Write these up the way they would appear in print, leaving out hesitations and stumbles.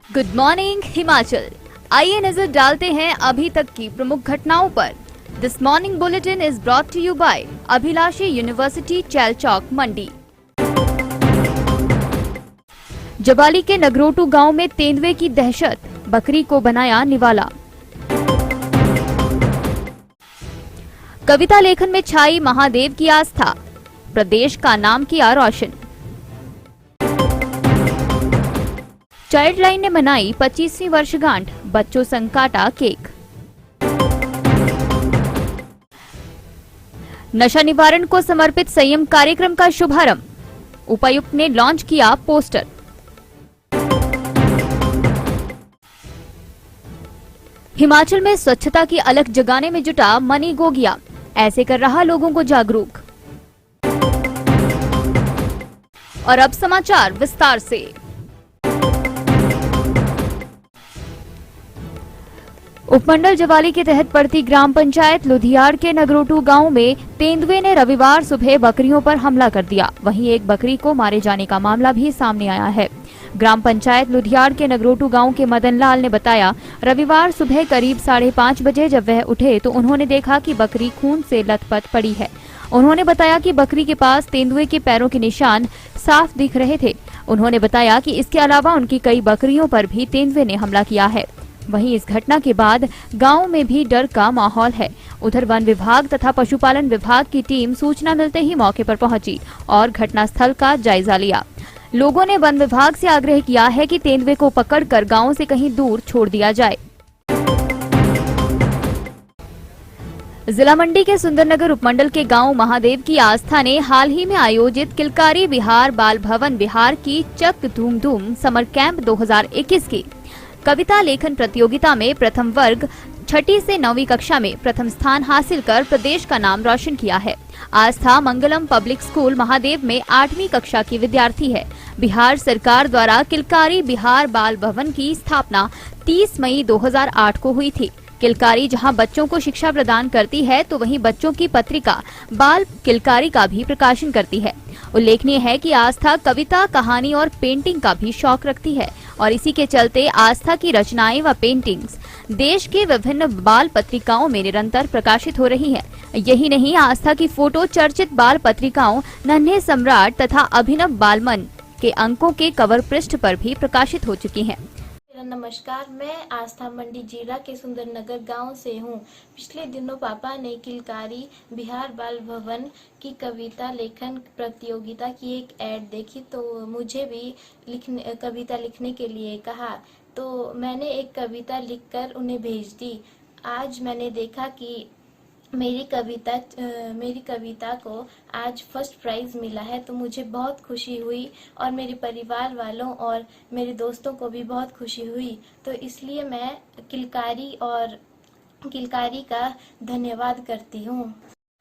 Good morning Himachal. आइए नजर डालते हैं अभी तक की प्रमुख घटनाओं पर। This morning bulletin is brought to you by Abhilashi university Chailchowk Mandi. Jabali के नगरोटू गांव में तेंदुए की दहशत, बकरी को बनाया निवाला। कविता लेखन में छाई महादेव की आस्था, प्रदेश का नाम किया रोशन। चाइल्ड लाइन ने मनाई 25वीं वर्षगांठ, बच्चों संग काटा केक। नशा निवारण को समर्पित संयम कार्यक्रम का शुभारंभ, उपायुक्त ने लॉन्च किया पोस्टर। हिमाचल में स्वच्छता की अलख जगाने में जुटा मनी गोगिया, ऐसे कर रहा लोगों को जागरूक। और अब समाचार विस्तार से। उपमंडल जवाली के तहत पड़ती ग्राम पंचायत लुधियाड़ के नगरोटू गांव में तेंदुए ने रविवार सुबह बकरियों पर हमला कर दिया। वहीं एक बकरी को मारे जाने का मामला भी सामने आया है। ग्राम पंचायत लुधियाड़ के नगरोटू गांव के मदन लाल ने बताया, रविवार सुबह करीब 5:30 बजे जब वह उठे तो उन्होंने देखा कि बकरी खून से लथपथ पड़ी है। उन्होंने बताया कि बकरी के पास तेंदुए के पैरों के निशान साफ दिख रहे थे। उन्होंने बताया कि इसके अलावा उनकी कई बकरियों पर भी तेंदुए ने हमला किया है। वहीं इस घटना के बाद गांव में भी डर का माहौल है। उधर वन विभाग तथा पशुपालन विभाग की टीम सूचना मिलते ही मौके पर पहुंची और घटनास्थल का जायजा लिया। लोगों ने वन विभाग से आग्रह किया है कि तेंदुए को पकड़कर गांव से कहीं दूर छोड़ दिया जाए। जिला मंडी के सुंदरनगर उपमंडल के गांव महादेव की आस्था ने हाल ही में आयोजित किलकारी बिहार बाल भवन बिहार की चक धूम धूम समर कैंप 2021 की कविता लेखन प्रतियोगिता में प्रथम वर्ग 6ठी से 9वीं कक्षा में प्रथम स्थान हासिल कर प्रदेश का नाम रोशन किया है। आस्था मंगलम पब्लिक स्कूल महादेव में 8वीं कक्षा की विद्यार्थी है। बिहार सरकार द्वारा किलकारी बिहार बाल भवन की स्थापना 30 मई 2008 को हुई थी। किलकारी जहां बच्चों को शिक्षा प्रदान करती है तो वहीं बच्चों की पत्रिका बाल किलकारी का भी प्रकाशन करती है। उल्लेखनीय है कि आस्था कविता, कहानी और पेंटिंग का भी शौक रखती है और इसी के चलते आस्था की रचनाएं व पेंटिंग्स देश के विभिन्न बाल पत्रिकाओं में निरंतर प्रकाशित हो रही हैं। यही नहीं, आस्था की फोटो चर्चित बाल पत्रिकाओं नन्हे सम्राट तथा अभिनव बालमन के अंकों के कवर पृष्ठ पर भी प्रकाशित हो चुकी हैं। नमस्कार, मैं आस्था मंडी जिला के सुंदरनगर गांव से हूं। पिछले दिनों पापा ने किलकारी बिहार बाल भवन की कविता लेखन प्रतियोगिता की एक ऐड देखी तो मुझे भी कविता लिखने के लिए कहा, तो मैंने एक कविता लिखकर उन्हें भेज दी। आज मैंने देखा कि मेरी कविता को आज फर्स्ट प्राइज मिला है, तो मुझे बहुत खुशी हुई और मेरे परिवार वालों और मेरे दोस्तों को भी बहुत खुशी हुई। तो इसलिए मैं किलकारी का धन्यवाद करती हूँ।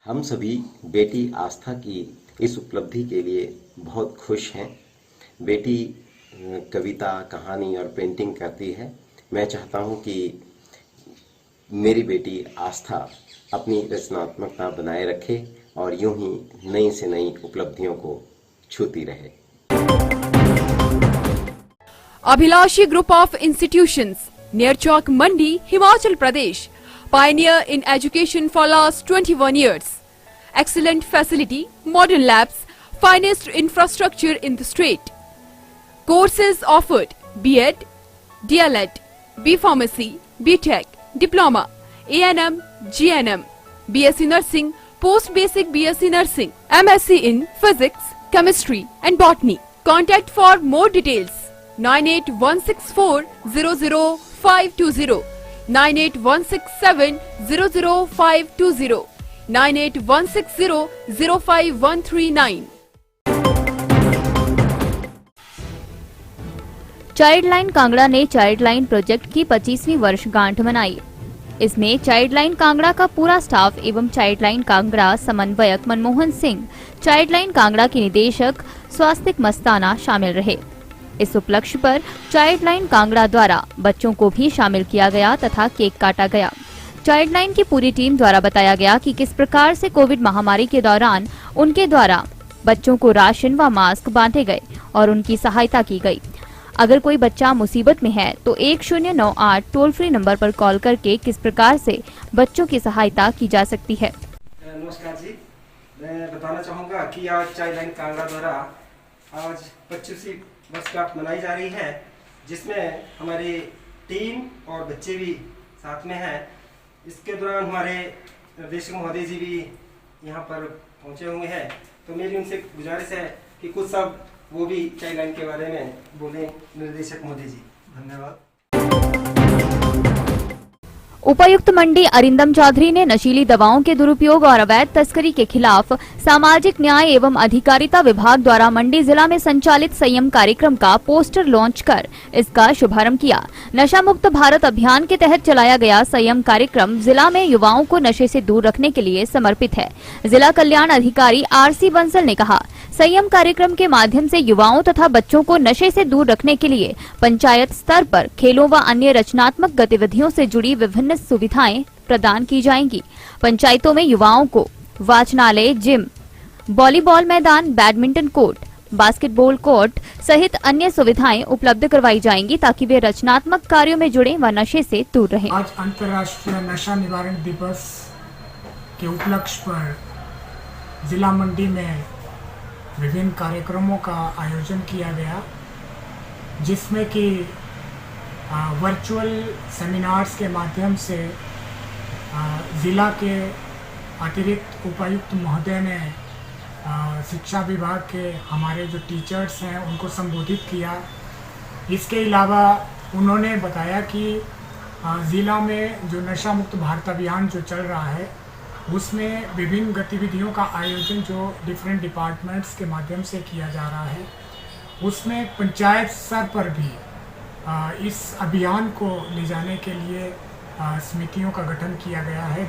हम सभी बेटी आस्था की इस उपलब्धि के लिए बहुत खुश हैं। बेटी कविता, कहानी और पेंटिंग करती है। मैं चाहता हूँ कि मेरी बेटी आस्था अपनी रचनात्मकता बनाए रखे और यूं ही नई से नई उपलब्धियों को छूती रहे। Abhilashi group of institutions, near Chowk Mandi, Himachal Pradesh, pioneer in education for last 21 years. Excellent facility, modern labs, finest infrastructure in the state. Courses offered: B.Ed, DLEd, B Pharmacy, B.Tech, Diploma, A&M, GNM, BSc Nursing, Post Basic BSc Nursing, MSc in Physics, Chemistry and Botany. Contact for more details 9816400520, 9816700520, 9816005139. Child line Kangra ने child line project की 25वीं वर्षगांठ मनाई। इसमें child line Kangra का पूरा staff एवं child line Kangra समन्वयक Manmohan Singh, child line Kangra के निदेशक स्वास्तिक मस्ताना शामिल रहे। इस उपलक्ष्य पर चाइल्ड लाइन कांगड़ा द्वारा बच्चों को भी शामिल किया गया तथा केक काटा गया। चाइल्ड लाइन की पूरी टीम द्वारा बताया गया कि किस प्रकार से कोविड महामारी के दौरान उनके द्वारा बच्चों को राशन व मास्क बांटे गए और उनकी सहायता की गई। अगर कोई बच्चा मुसीबत में है तो 1098 टोल फ्री नंबर पर कॉल करके किस प्रकार से बच्चों की सहायता की जा सकती है। नमस्कार जी, मैं बताना चाहूँगा कि आज चाइल्ड लाइन कांगड़ा द्वारा आज 25वीं वर्षगांठ मनाई जा रही है, जिसमें हमारी टीम और बच्चे भी साथ में हैं। इसके दौरान हमारे निर्देशक महोदय जी भी यहाँ पर पहुँचे हुए हैं, तो मेरी उनसे गुजारिश है कि कुछ सब वो भी चाइल्ड लाइन के बारे में बोलें। निर्देशक महोदय जी, धन्यवाद। उपायुक्त मंडी अरिंदम चौधरी ने नशीली दवाओं के दुरुपयोग और अवैध तस्करी के खिलाफ सामाजिक न्याय एवं अधिकारिता विभाग द्वारा मंडी जिला में संचालित संयम कार्यक्रम का पोस्टर लॉन्च कर इसका शुभारंभ किया। नशा मुक्त भारत अभियान के तहत चलाया गया संयम कार्यक्रम जिला में युवाओं को नशे से दूर रखने के लिए समर्पित है। जिला कल्याण अधिकारी RC बंसल ने कहा, संयम कार्यक्रम के माध्यम से युवाओं तथा बच्चों को नशे से दूर रखने के लिए पंचायत स्तर पर खेलों व अन्य रचनात्मक गतिविधियों से जुड़ी विभिन्न सुविधाएं प्रदान की जाएंगी। पंचायतों में युवाओं को वाचनालय, जिम, वॉलीबॉल मैदान, बैडमिंटन कोर्ट, बास्केटबॉल कोर्ट सहित अन्य सुविधाएं उपलब्ध करवाई जाएंगी ताकि वे रचनात्मक कार्यों में जुड़े व नशे से दूर रहें। आज अंतर्राष्ट्रीय नशा निवारण दिवस के उपलक्ष्य पर जिला मंडी में विभिन्न कार्यक्रमों का आयोजन किया गया, जिसमें कि वर्चुअल सेमिनार्स के माध्यम से ज़िला के अतिरिक्त उपायुक्त महोदय ने शिक्षा विभाग के हमारे जो टीचर्स हैं उनको संबोधित किया। इसके अलावा उन्होंने बताया कि ज़िला में जो नशा मुक्त भारत अभियान जो चल रहा है उसमें विभिन्न गतिविधियों का आयोजन जो डिफरेंट डिपार्टमेंट्स के माध्यम से किया जा रहा है, उसमें पंचायत स्तर पर भी इस अभियान को ले जाने के लिए समितियों का गठन किया गया है।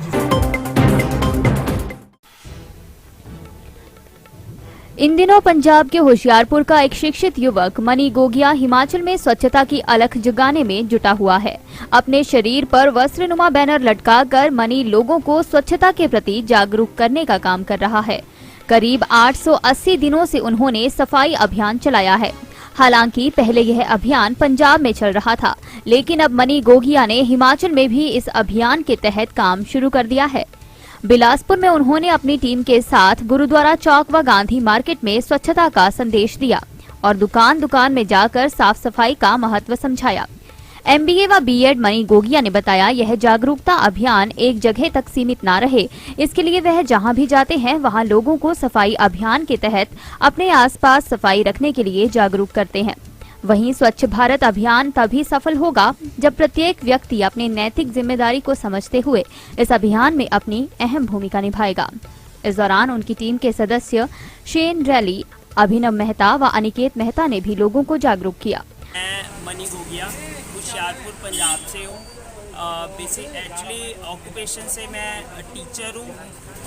इन दिनों पंजाब के होशियारपुर का एक शिक्षित युवक मनी गोगिया हिमाचल में स्वच्छता की अलख जगाने में जुटा हुआ है। अपने शरीर पर वस्त्रनुमा बैनर लटकाकर मनी लोगों को स्वच्छता के प्रति जागरूक करने का काम कर रहा है। करीब 880 दिनों से उन्होंने सफाई अभियान चलाया है। हालांकि पहले यह अभियान पंजाब में चल रहा था, लेकिन अब मनी गोगिया ने हिमाचल में भी इस अभियान के तहत काम शुरू कर दिया है। बिलासपुर में उन्होंने अपनी टीम के साथ गुरुद्वारा चौक व गांधी मार्केट में स्वच्छता का संदेश दिया और दुकान दुकान में जाकर साफ सफाई का महत्व समझाया। MBA व B.Ed मनी गोगिया ने बताया, यह जागरूकता अभियान एक जगह तक सीमित ना रहे, इसके लिए वह जहां भी जाते हैं वहां लोगों को सफाई अभियान के तहत अपने आसपास सफाई रखने के लिए जागरूक करते हैं। वहीं स्वच्छ भारत अभियान तभी सफल होगा जब प्रत्येक व्यक्ति अपनी नैतिक जिम्मेदारी को समझते हुए इस अभियान में अपनी अहम भूमिका निभाएगा। इस दौरान उनकी टीम के सदस्य शेन रैली, अभिनव मेहता व अनिकेत मेहता ने भी लोगों को जागरूक किया। मैं मनी गोगिया होशियारपुर पंजाब से हूँ। एक्चुअली ऑक्यूपेशन से मैं टीचर हूँ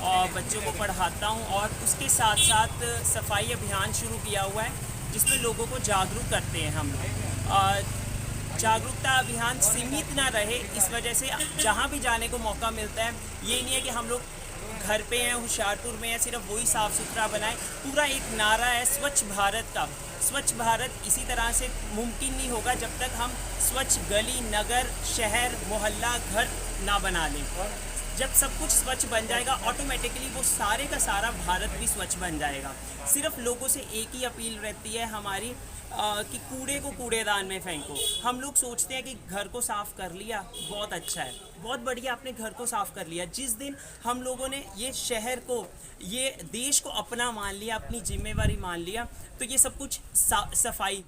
और बच्चों को पढ़ाता हूँ और उसके साथ साथ सफाई अभियान शुरू किया हुआ है जिसमें लोगों को जागरूक करते हैं हम लोग। जागरूकता अभियान सीमित ना रहे, इस वजह से जहाँ भी जाने को मौका मिलता है, ये नहीं है कि हम लोग घर पे हैं, होशियारपुर में है, सिर्फ वही साफ़ सुथरा बनाए। पूरा एक नारा है स्वच्छ भारत का। स्वच्छ भारत इसी तरह से मुमकिन नहीं होगा जब तक हम स्वच्छ गली, नगर, शहर, मोहल्ला, घर ना बना लें। जब सब कुछ स्वच्छ बन जाएगा, ऑटोमेटिकली वो सारे का सारा भारत भी स्वच्छ बन जाएगा। सिर्फ लोगों से एक ही अपील रहती है हमारी कि कूड़े को कूड़ेदान में फेंको। हम लोग सोचते हैं कि घर को साफ़ कर लिया, बहुत अच्छा है, बहुत बढ़िया, आपने घर को साफ़ कर लिया। जिस दिन हम लोगों ने ये शहर को, ये देश को अपना मान लिया, अपनी जिम्मेवारी मान लिया, तो ये सब कुछ सफाई